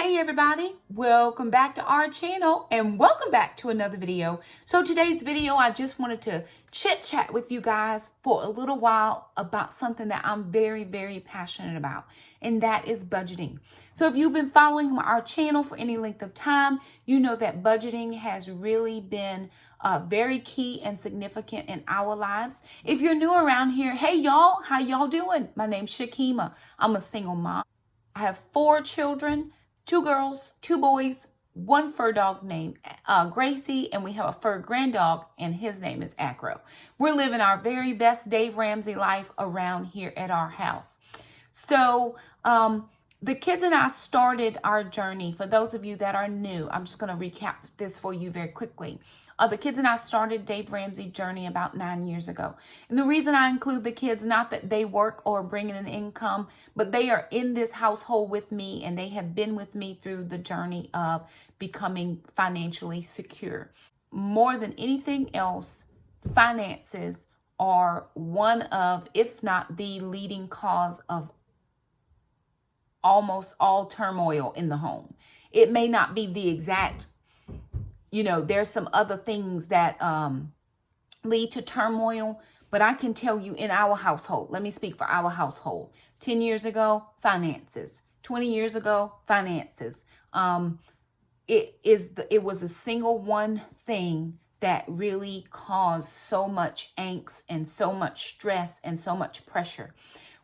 Hey everybody, welcome back to our channel and welcome back to another video. So today's video, I just wanted to chit chat with you guys for a little while about something that I'm very, very passionate about, and that is budgeting. So if you've been following our channel for any length of time, you know that budgeting has really been very key and significant in our lives. If you're new around here, hey y'all, how y'all doing? My name's Shakima. I'm a single mom. I have 4 children. 2 girls, 2 boys, 1 fur dog named Gracie, and we have a fur grand dog, and his name is Acro. We're living our very best Dave Ramsey life around here at our house. So the kids and I started our journey. For those of you that are new, I'm just going to recap this for you very quickly. The kids and I started Dave Ramsey journey about 9 years ago. And the reason I include the kids, not that they work or bring in an income, but they are in this household with me and they have been with me through the journey of becoming financially secure. More than anything else, finances are one of, if not the leading cause of almost all turmoil in the home. It may not be the exact, there's some other things that lead to turmoil, but I can tell you in our household, let me speak for our household. 10 years ago, finances. 20 years ago, finances. It was a single one thing that really caused so much angst and so much stress and so much pressure.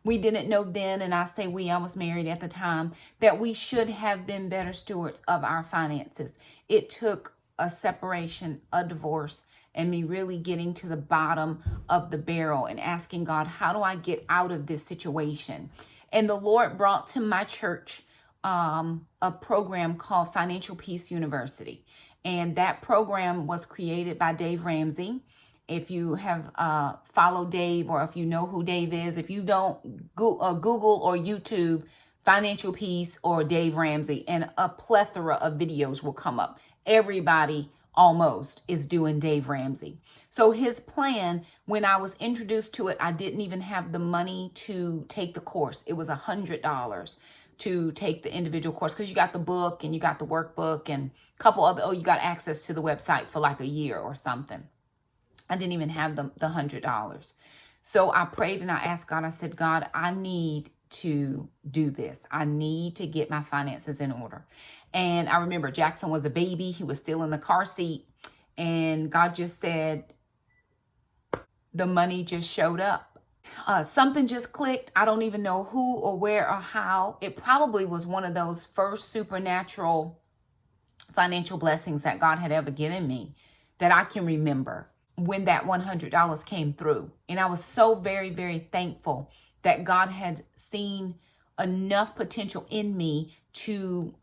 We didn't know then, and I say I was married at the time, that we should have been better stewards of our finances. It took a separation, a divorce, and me really getting to the bottom of the barrel and asking God, how do I get out of this situation? And the Lord brought to my church a program called Financial Peace University. And that program was created by Dave Ramsey. If you have followed Dave, or if you know who Dave is, if you don't, Google or YouTube Financial Peace or Dave Ramsey, and a plethora of videos will come up. Everybody almost is doing Dave Ramsey. So his plan, when I was introduced to it, I didn't even have the money to take the course. It was $100 to take the individual course, because you got the book and you got the workbook and a couple other, you got access to the website for like a year or something. I didn't even have the $100. So I prayed and I asked God, I said, God, I need to do this. I need to get my finances in order. And I remember Jackson was a baby. He was still in the car seat. And God just said, the money just showed up. Something just clicked. I don't even know who or where or how. It probably was one of those first supernatural financial blessings that God had ever given me that I can remember, when that $100 came through. And I was so very, very thankful that God had seen enough potential in me to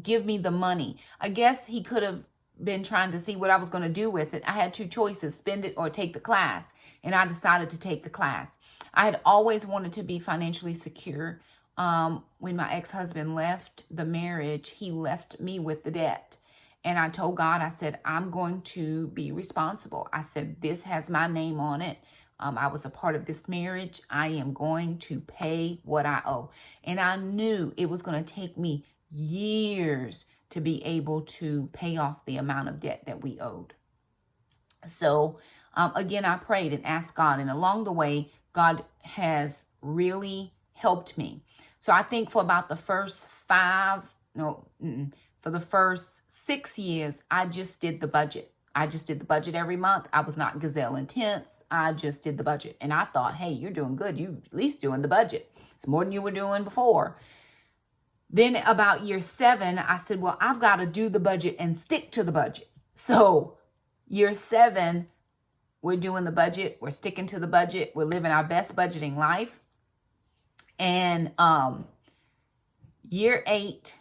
give me the money. I guess he could have been trying to see what I was going to do with it. I had 2 choices, spend it or take the class. And I decided to take the class. I had always wanted to be financially secure. When my ex-husband left the marriage, he left me with the debt. And I told God, I said, I'm going to be responsible. I said, this has my name on it. I was a part of this marriage. I am going to pay what I owe. And I knew it was going to take me years to be able to pay off the amount of debt that we owed. So again, I prayed and asked God. And along the way, God has really helped me. So I think for about the first 6 years, I just did the budget. I just did the budget every month. I was not gazelle intense. I just did the budget. And I thought, hey, you're doing good. You're at least doing the budget. It's more than you were doing before. Then about year 7, I said, well, I've got to do the budget and stick to the budget. So year 7, we're doing the budget. We're sticking to the budget. We're living our best budgeting life. And year 8,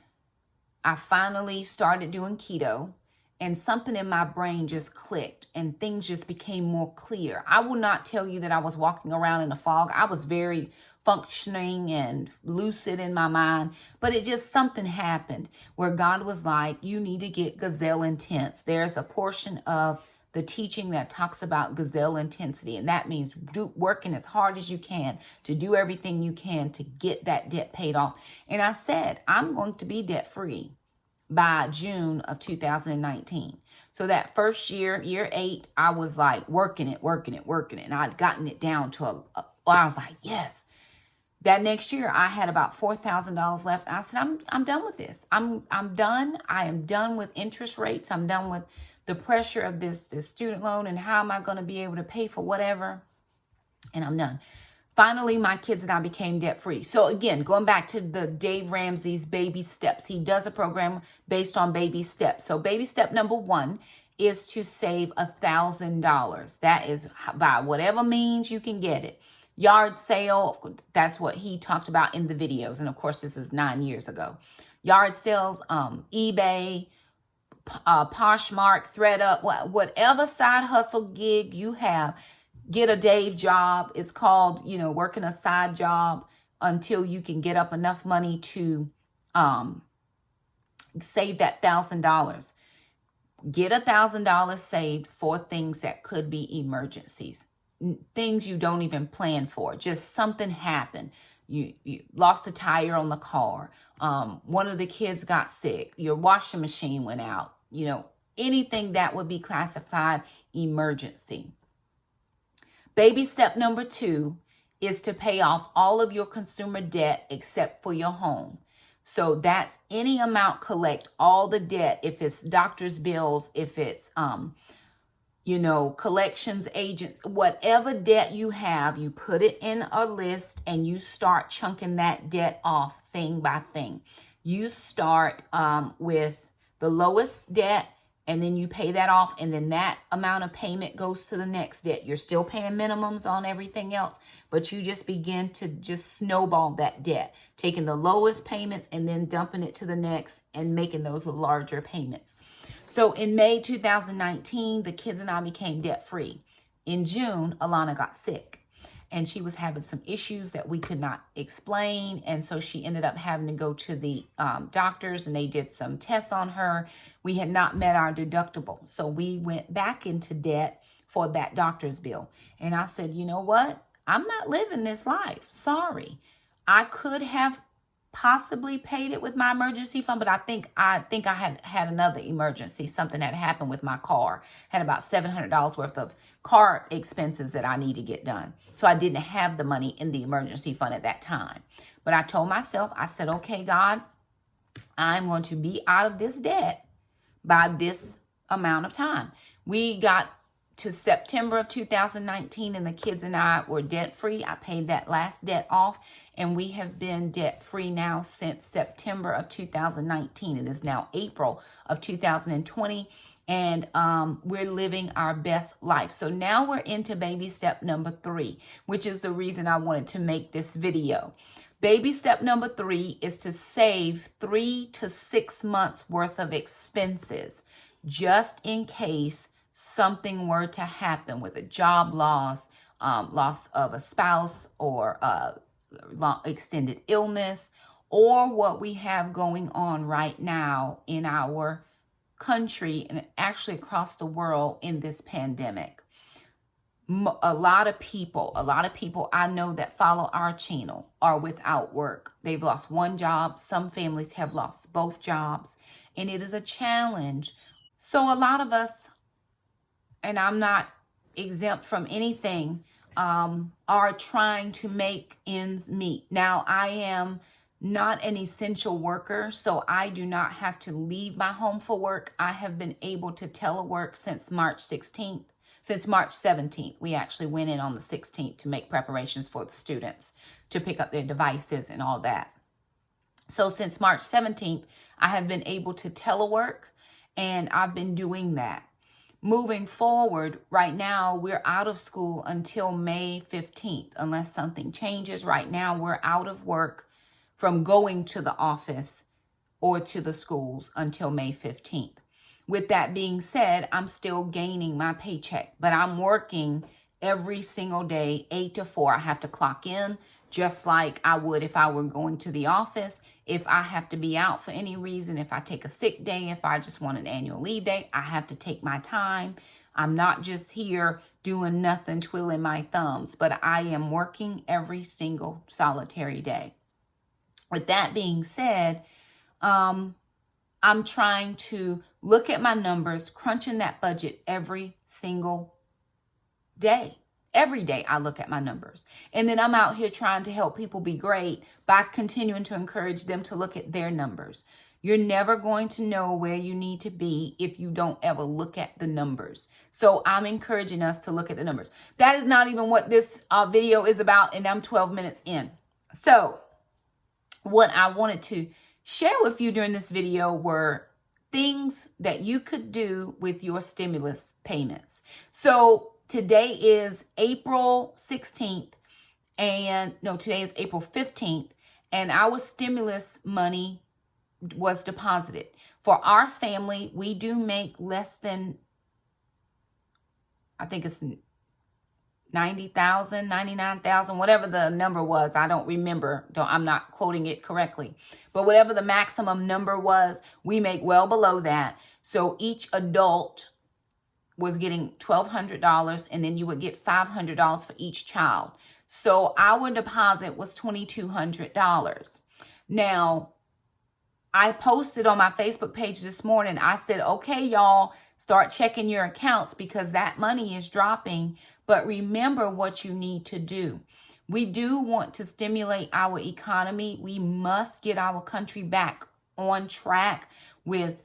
I finally started doing keto, and something in my brain just clicked and things just became more clear. I will not tell you that I was walking around in a fog. I was very functioning and lucid in my mind, but something happened where God was like, you need to get gazelle intense. There's a portion of the teaching that talks about gazelle intensity. And that means working as hard as you can to do everything you can to get that debt paid off. And I said, I'm going to be debt free by June of 2019. So that first year, year 8, I was like working it. And I'd gotten it down to I was like, yes. That next year, I had about $4,000 left. I said, I'm done with this. I'm done. I am done with interest rates. I'm done with the pressure of this student loan and how am I going to be able to pay for whatever. And I'm done. Finally, my kids and I became debt free. So again, going back to the Dave Ramsey's baby steps, he does a program based on baby steps. So baby step number 1 is to save $1,000. That is by whatever means you can get it. Yard sale, that's what he talked about in the videos. And of course, this is 9 years ago. Yard sales, eBay, Poshmark, ThreadUp, whatever side hustle gig you have, get a Dave job. It's called, working a side job until you can get up enough money to save that $1,000. Get $1,000 saved for things that could be emergencies. Things you don't even plan for. Just something happened. You lost a tire on the car. One of the kids got sick. Your washing machine went out. Anything that would be classified emergency. Baby step number 2 is to pay off all of your consumer debt except for your home. So that's any amount, collect all the debt. If it's doctor's bills, if it's collections agents, whatever debt you have, you put it in a list and you start chunking that debt off thing by thing. You start with the lowest debt and then you pay that off. And then that amount of payment goes to the next debt. You're still paying minimums on everything else, but you just begin to just snowball that debt, taking the lowest payments and then dumping it to the next and making those larger payments. So in May 2019, the kids and I became debt free. In June, Alana got sick and she was having some issues that we could not explain. And so she ended up having to go to the doctors and they did some tests on her. We had not met our deductible. So we went back into debt for that doctor's bill. And I said, you know what? I'm not living this life. Sorry. I could have possibly paid it with my emergency fund, but I think I had another emergency. Something had happened with my car. Had about $700 worth of car expenses that I need to get done. So I didn't have the money in the emergency fund at that time. But I told myself, I said, okay, God, I'm going to be out of this debt by this amount of time. We got to September of 2019 and the kids and I were debt free. I paid that last debt off and we have been debt free now since September of 2019. It is now April of 2020 and we're living our best life. So now we're into baby step number 3, which is the reason I wanted to make this video. Baby step number 3 is to save 3 to 6 months worth of expenses just in case something were to happen with a job loss, loss of a spouse or extended illness, or what we have going on right now in our country and actually across the world in this pandemic. A lot of people I know that follow our channel are without work. They've lost one job. Some families have lost both jobs, and it is a challenge. So a lot of us, and I'm not exempt from anything, are trying to make ends meet. Now, I am not an essential worker, so I do not have to leave my home for work. I have been able to telework since March 16th. Since March 17th, we actually went in on the 16th to make preparations for the students to pick up their devices and all that. So since March 17th, I have been able to telework, and I've been doing that. Moving forward, right now, we're out of school until May 15th, unless something changes. Right now, we're out of work from going to the office or to the schools until May 15th. With that being said, I'm still gaining my paycheck, but I'm working every single day, 8 to 4. I have to clock in just like I would if I were going to the office. If I have to be out for any reason, if I take a sick day, if I just want an annual leave day, I have to take my time. I'm not just here doing nothing, twiddling my thumbs, but I am working every single solitary day. With that being said, I'm trying to look at my numbers, crunching that budget every single day. Every day I look at my numbers. And then I'm out here trying to help people be great by continuing to encourage them to look at their numbers. You're never going to know where you need to be if you don't ever look at the numbers. So I'm encouraging us to look at the numbers. That is not even what this video is about, and I'm 12 minutes in. So what I wanted to share with you during this video were things that you could do with your stimulus payments. So today is April 16th, today is April 15th, and our stimulus money was deposited. For our family, we do make less than, I think it's 90,000, 99,000, whatever the number was. I don't remember. I'm not quoting it correctly. But whatever the maximum number was, we make well below that. So each adult was getting $1,200, and then you would get $500 for each child. So our deposit was $2,200. Now, I posted on my Facebook page this morning, I said, okay, y'all, start checking your accounts because that money is dropping. But remember what you need to do. We do want to stimulate our economy. We must get our country back on track with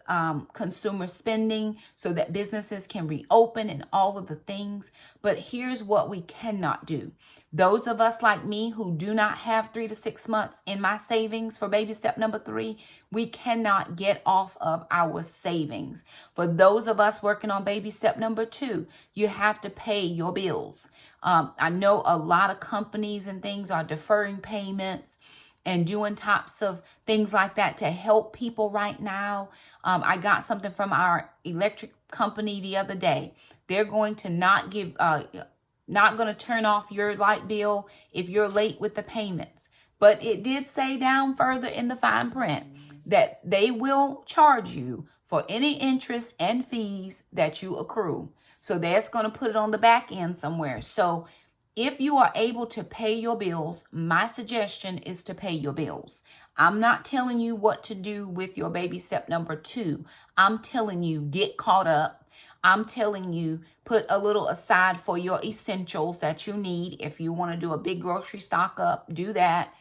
consumer spending so that businesses can reopen and all of the things. But here's what we cannot do. Those of us like me who do not have 3 to 6 months in my savings for baby step number 3, we cannot get off of our savings. For those of us working on baby step number 2, you have to pay your bills. I know a lot of companies and things are deferring payments and doing types of things like that to help people right now. I got something from our electric company the other day. They're going to not going to turn off your light bill if you're late with the payments. But it did say down further in the fine print that they will charge you for any interest and fees that you accrue. So that's going to put it on the back end somewhere. So if you are able to pay your bills, my suggestion is to pay your bills. I'm not telling you what to do with your baby step number 2. I'm telling you, get caught up. I'm telling you, put a little aside for your essentials that you need. If you want to do a big grocery stock up, do that.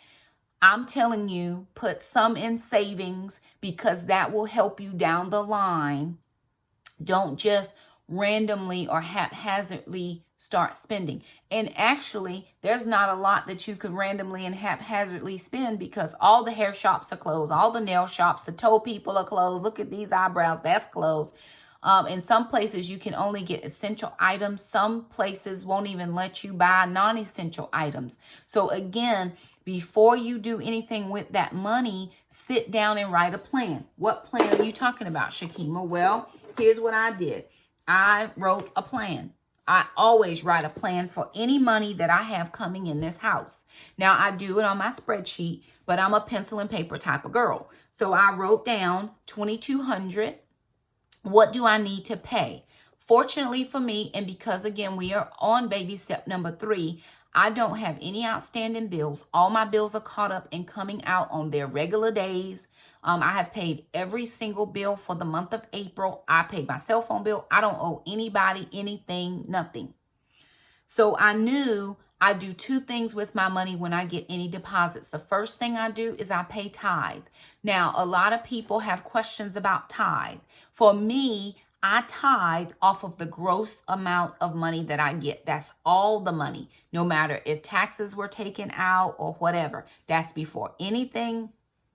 I'm telling you, put some in savings because that will help you down the line. Don't just randomly or haphazardly start spending. And actually, there's not a lot that you could randomly and haphazardly spend because all the hair shops are closed, all the nail shops, the toe people are closed. Look at these eyebrows, that's closed. In some places, you can only get essential items. Some places won't even let you buy non-essential items. So again, before you do anything with that money, sit down and write a plan. What plan are you talking about, Shakima? Well, here's what I did. I wrote a plan. I always write a plan for any money that I have coming in this house. Now, I do it on my spreadsheet, but I'm a pencil and paper type of girl. So I wrote down $2,200. What do I need to pay? Fortunately for me, and because, again, we are on baby step number 3, I don't have any outstanding bills. All my bills are caught up and coming out on their regular days. I have paid every single bill for the month of April. I paid my cell phone bill. I don't owe anybody anything, nothing. So I knew I do 2 things with my money when I get any deposits. The first thing I do is I pay tithe. Now, a lot of people have questions about tithe. For me, I tithe off of the gross amount of money that I get. That's all the money, no matter if taxes were taken out or whatever. That's before anything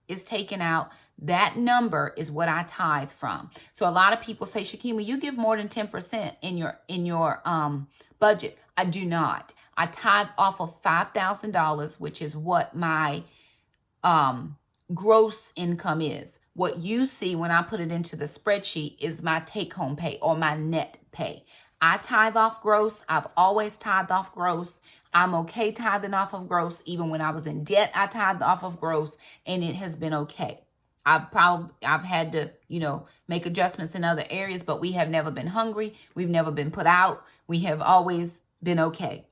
is taken out. That number is what I tithe from. So a lot of people say, Shakima, you give more than 10% in your budget. I do not. I tithe off of $5,000, which is what my gross income is. What you see when I put it into the spreadsheet is my take-home pay or my net pay. I tithe off gross. I've always tithed off gross. I'm okay tithing off of gross. Even when I was in debt, I tithed off of gross, and it has been okay. I've had to, make adjustments in other areas, but we have never been hungry. We've never been put out. We have always been okay.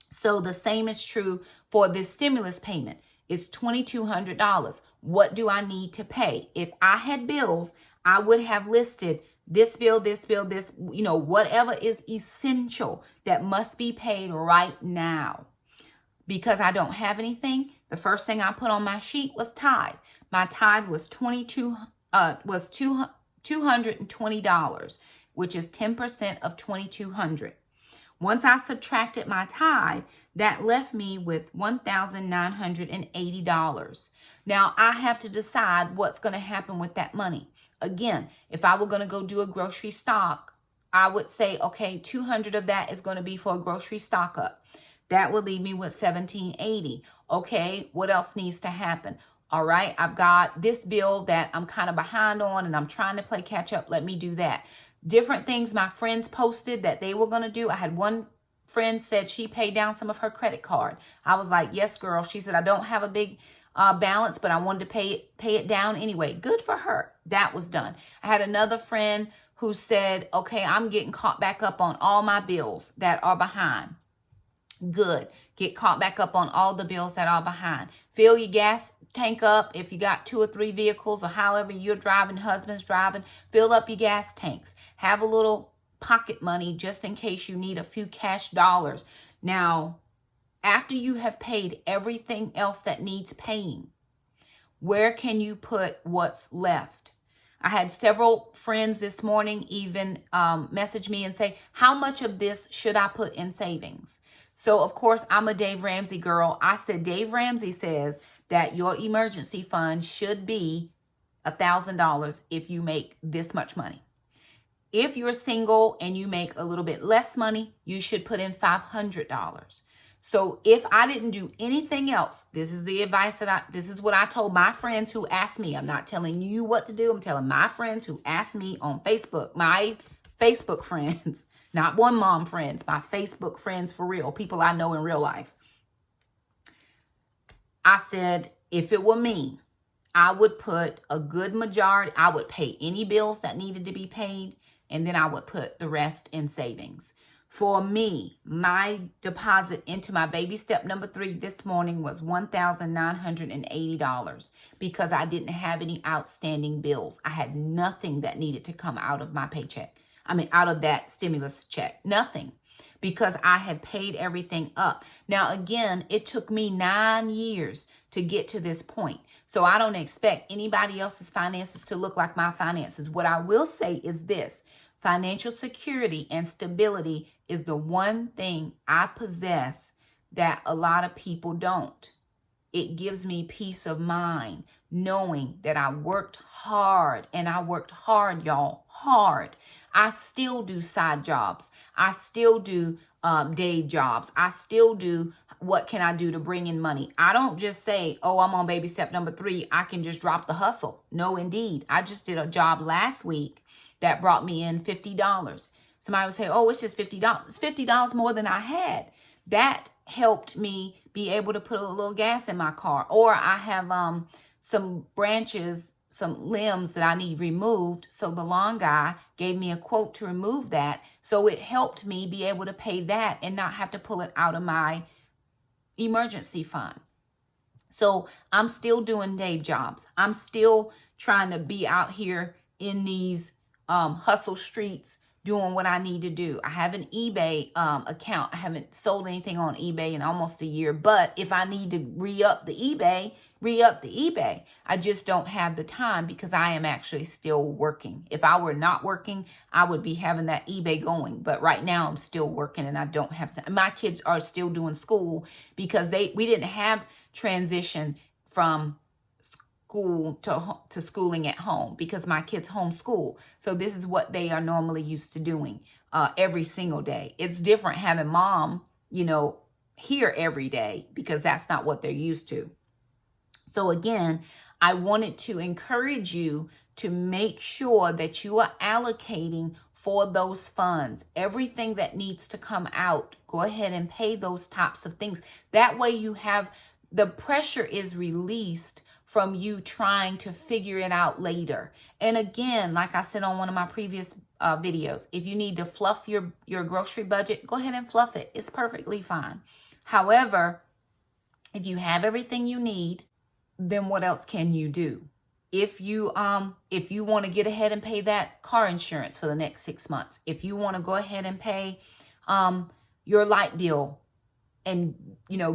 So the same is true for this stimulus payment. It's $2,200. What do I need to pay? If I had bills, I would have listed this bill, this, whatever is essential that must be paid right now. Because I don't have anything, the first thing I put on my sheet was tithe. My tithe was $220, which is 10% of $2,200. Once I subtracted my tithe, that left me with $1,980. Now I have to decide what's going to happen with that money. Again, if I were going to go do a grocery stock, I would say, okay, 200 of that is going to be for a grocery stock up. That will leave me with $1,780. Okay, what else needs to happen? All right, I've got this bill that I'm kind of behind on and I'm trying to play catch up. Let me do that. Different things my friends posted that they were going to do. I had one friend said she paid down some of her credit card. I was like, yes, girl. She said, I don't have a big balance, but I wanted to pay it down anyway. Good for her. That was done. I had another friend who said, okay, I'm getting caught back up on all my bills that are behind. Good. Get caught back up on all the bills that are behind. Fill your gas tank up. If you got 2 or 3 vehicles or however you're driving, husband's driving, fill up your gas tanks. Have a little pocket money just in case you need a few cash dollars. Now, after you have paid everything else that needs paying, where can you put what's left? I had several friends this morning even message me and say, how much of this should I put in savings? So, of course, I'm a Dave Ramsey girl. I said, Dave Ramsey says that your emergency fund should be $1,000 if you make this much money. If you're single and you make a little bit less money, you should put in $500. So if I didn't do anything else, this is the advice this is what I told my friends who asked me. I'm not telling you what to do. I'm telling my friends who asked me on Facebook, my Facebook friends, not one mom friends, my Facebook friends for real, people I know in real life. I said, if it were me, I would put a good majority. I would pay any bills that needed to be paid. And then I would put the rest in savings. For me, my deposit into my baby step number 3 this morning was $1,980 because I didn't have any outstanding bills. I had nothing that needed to come out of my paycheck. Out of that stimulus check. Nothing. Because I had paid everything up. Now, again, it took me 9 years to get to this point. So I don't expect anybody else's finances to look like my finances. What I will say is this. Financial security and stability is the one thing I possess that a lot of people don't. It gives me peace of mind knowing that I worked hard, and I worked hard, y'all, hard. I still do side jobs. I still do day jobs. I still do what can I do to bring in money. I don't just say, oh, I'm on baby step number 3. I can just drop the hustle. No, indeed. I just did a job last week that brought me in $50. Somebody would say, oh, it's just $50. It's $50 more than I had. That helped me be able to put a little gas in my car. Or I have some branches, some limbs that I need removed. So the lawn guy gave me a quote to remove that. So it helped me be able to pay that and not have to pull it out of my emergency fund. So I'm still doing day jobs. I'm still trying to be out here in these hustle streets doing what I need to do. I have an eBay account. I haven't sold anything on eBay in almost a year, but if I need to re-up the eBay. I just don't have the time because I am actually still working. If I were not working, I would be having that eBay going. But right now I'm still working and I don't have time. My kids are still doing school because we didn't have transition from school to schooling at home because my kids homeschool. So this is what they are normally used to doing every single day. It's different having mom, here every day because that's not what they're used to. So again, I wanted to encourage you to make sure that you are allocating for those funds. Everything that needs to come out, go ahead and pay those types of things. That way you have the pressure is released from you trying to figure it out later. And again, like I said on one of my previous videos, if you need to fluff your grocery budget, go ahead and fluff it. It's perfectly fine. However, if you have everything you need, then what else can you do? If you want to get ahead and pay that car insurance for the next 6 months, if you want to go ahead and pay your light bill and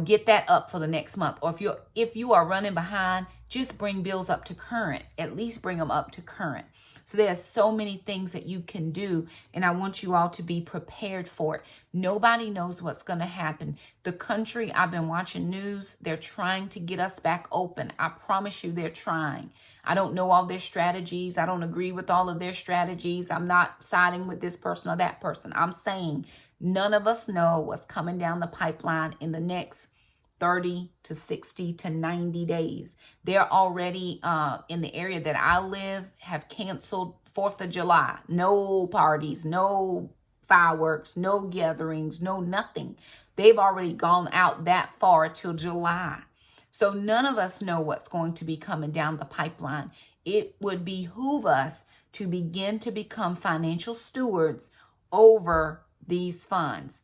get that up for the next month, or if you are running behind, just bring bills up to current. At least bring them up to current. So there's so many things that you can do, and I want you all to be prepared for it. Nobody knows what's going to happen. The country, I've been watching news, they're trying to get us back open. I promise you they're trying. I don't know all their strategies. I don't agree with all of their strategies. I'm not siding with this person or that person. I'm saying none of us know what's coming down the pipeline in the next 30 to 60 to 90 days. They're already in the area that I live have canceled 4th of July. No parties, no fireworks, no gatherings, no nothing. They've already gone out that far till July. So none of us know what's going to be coming down the pipeline. It would behoove us to begin to become financial stewards over these funds.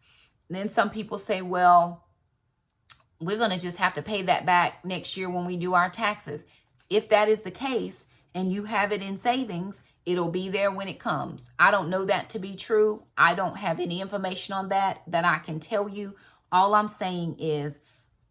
And then some people say, well, we're going to just have to pay that back next year when we do our taxes. If that is the case and you have it in savings, it'll be there when it comes. I don't know that to be true. I don't have any information on that I can tell you. All I'm saying is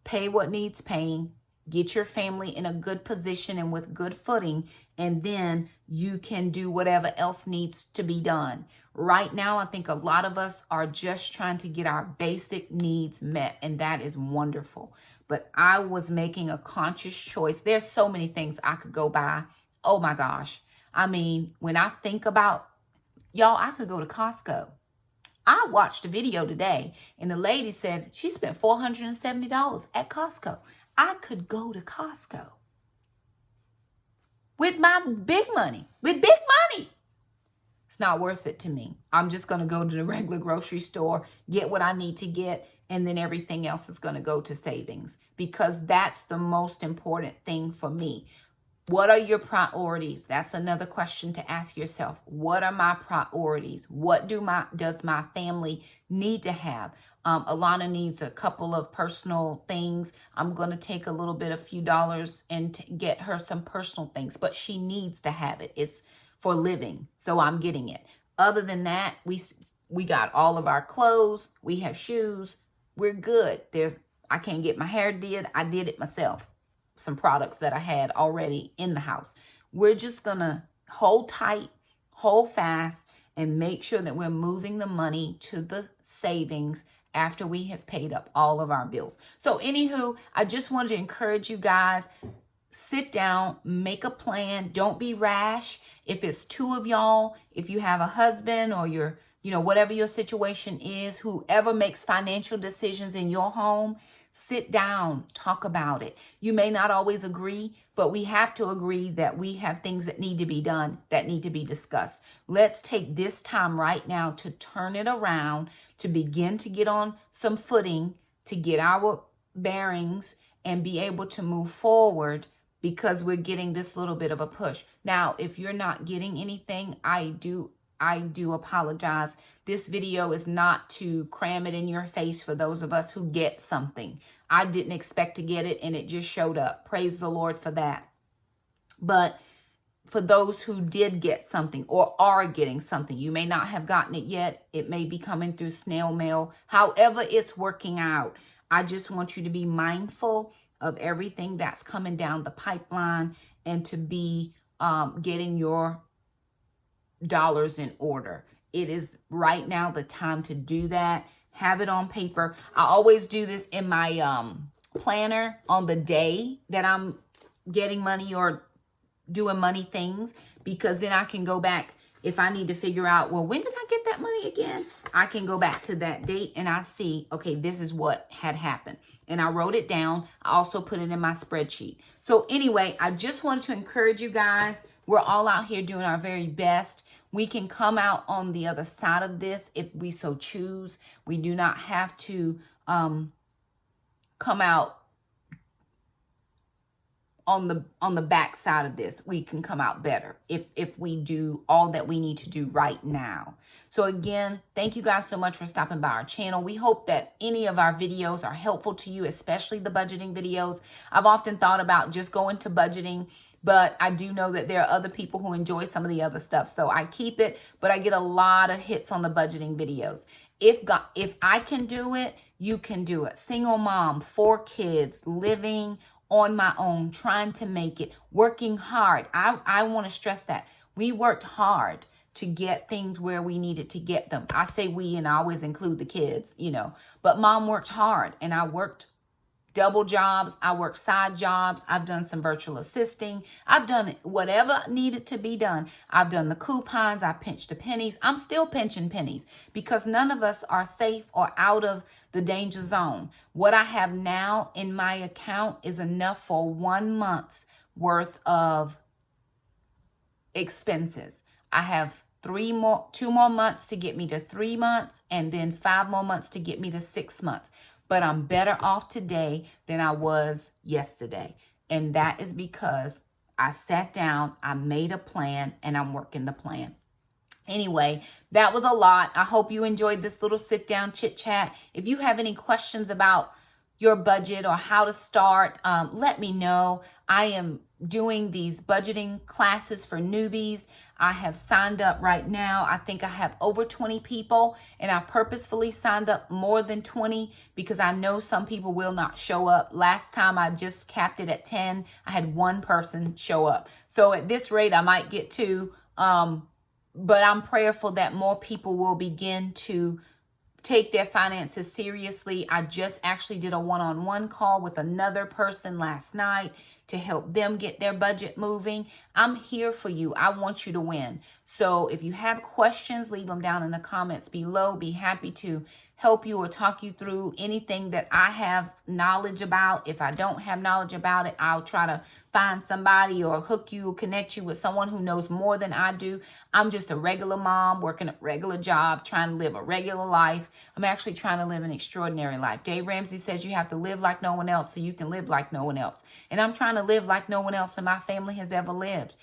pay what needs paying, get your family in a good position and with good footing, and then you can do whatever else needs to be done. Right now, I think a lot of us are just trying to get our basic needs met, and that is wonderful. But I was making a conscious choice. There's so many things I could go buy. Oh my gosh. I mean, when I think about, y'all, I could go to Costco. I watched a video today, and the lady said she spent $470 at Costco. I could go to Costco with my big money, It's not worth it to me. I'm just going to go to the regular grocery store, get what I need to get, and then everything else is going to go to savings, because that's the most important thing for me. What are your priorities? That's another question to ask yourself. What are my priorities? What does my family need to have? Alana needs a couple of personal things. I'm going to take a little bit, a few dollars, and get her some personal things, but she needs to have it. It's for living, so I'm getting it. Other than that, we got all of our clothes. We have shoes. We're good. I can't get my hair did. I did it myself. Some products that I had already in the house. We're just going to hold tight, hold fast, and make sure that we're moving the money to the savings after we have paid up all of our bills. So anywho, I just wanted to encourage you guys, sit down, make a plan. Don't be rash. If it's 2 of y'all, if you have a husband or whatever your situation is, whoever makes financial decisions in your home, sit down, talk about it. You may not always agree, but we have to agree that we have things that need to be done, that need to be discussed. Let's take this time right now to turn it around, to begin to get on some footing, to get our bearings and be able to move forward, because we're getting this little bit of a push. Now, if you're not getting anything, I do apologize. This video is not to cram it in your face for those of us who get something. I didn't expect to get it, and it just showed up. Praise the Lord for that. But for those who did get something or are getting something, you may not have gotten it yet. It may be coming through snail mail. However it's working out, I just want you to be mindful of everything that's coming down the pipeline, and to be getting your dollars in order. It is right now the time to do that. Have it on paper. I always do this in my planner on the day that I'm getting money or doing money things, because then I can go back if I need to figure out, well, when did I get that money again? I can go back to that date and I see, okay, this is what had happened. And I wrote it down. I also put it in my spreadsheet. So anyway, I just wanted to encourage you guys. We're all out here doing our very best. We can come out on the other side of this if we so choose. We do not have to come out on the back side of this, we can come out better if we do all that we need to do right now. So again, thank you guys so much for stopping by our channel. We hope that any of our videos are helpful to you, especially the budgeting videos. I've often thought about just going to budgeting, but I do know that there are other people who enjoy some of the other stuff. So I keep it, but I get a lot of hits on the budgeting videos. If I can do it, you can do it. Single mom, 4 kids, living on my own, trying to make it, working hard. I want to stress that. We worked hard to get things where we needed to get them. I say we, and I always include the kids, you know, but mom worked hard, and I worked double jobs. I worked side jobs. I've done some virtual assisting. I've done whatever needed to be done. I've done the coupons. I pinched the pennies. I'm still pinching pennies because none of us are safe or out of the danger zone. What I have now in my account is enough for 1 month's worth of expenses. I have 2 more months to get me to 3 months, and then 5 more months to get me to 6 months. But I'm better off today than I was yesterday. And that is because I sat down, I made a plan, and I'm working the plan. Anyway, that was a lot. I hope you enjoyed this little sit down chit chat. If you have any questions about your budget or how to start, let me know. I am doing these budgeting classes for newbies. I have signed up right now. I think I have over 20 people, and I purposefully signed up more than 20 because I know some people will not show up. Last time I just capped it at 10. I had 1 person show up. So at this rate, I might get 2. But I'm prayerful that more people will begin to take their finances seriously. I just actually did a one-on-one call with another person last night to help them get their budget moving. I'm here for you. I want you to win. So if you have questions, leave them down in the comments below. Be happy to help you or talk you through anything that I have knowledge about. If I don't have knowledge about it, I'll try to find somebody or hook you, connect you with someone who knows more than I do. I'm just a regular mom working a regular job, trying to live a regular life. I'm actually trying to live an extraordinary life. Dave Ramsey says you have to live like no one else so you can live like no one else. And I'm trying to live like no one else in my family has ever lived.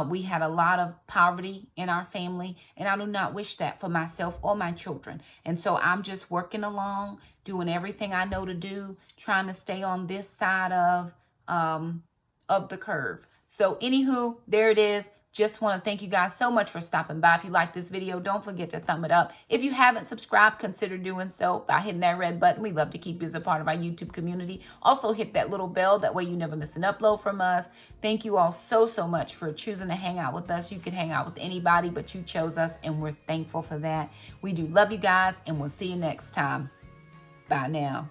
We had a lot of poverty in our family, and I do not wish that for myself or my children. And so I'm just working along, doing everything I know to do, trying to stay on this side of the curve. So anywho, there it is. Just want to thank you guys so much for stopping by. If you like this video, don't forget to thumb it up. If you haven't subscribed, consider doing so by hitting that red button. We love to keep you as a part of our YouTube community. Also hit that little bell. That way you never miss an upload from us. Thank you all so much for choosing to hang out with us. You could hang out with anybody, but you chose us, and we're thankful for that. We do love you guys, and we'll see you next time. Bye now.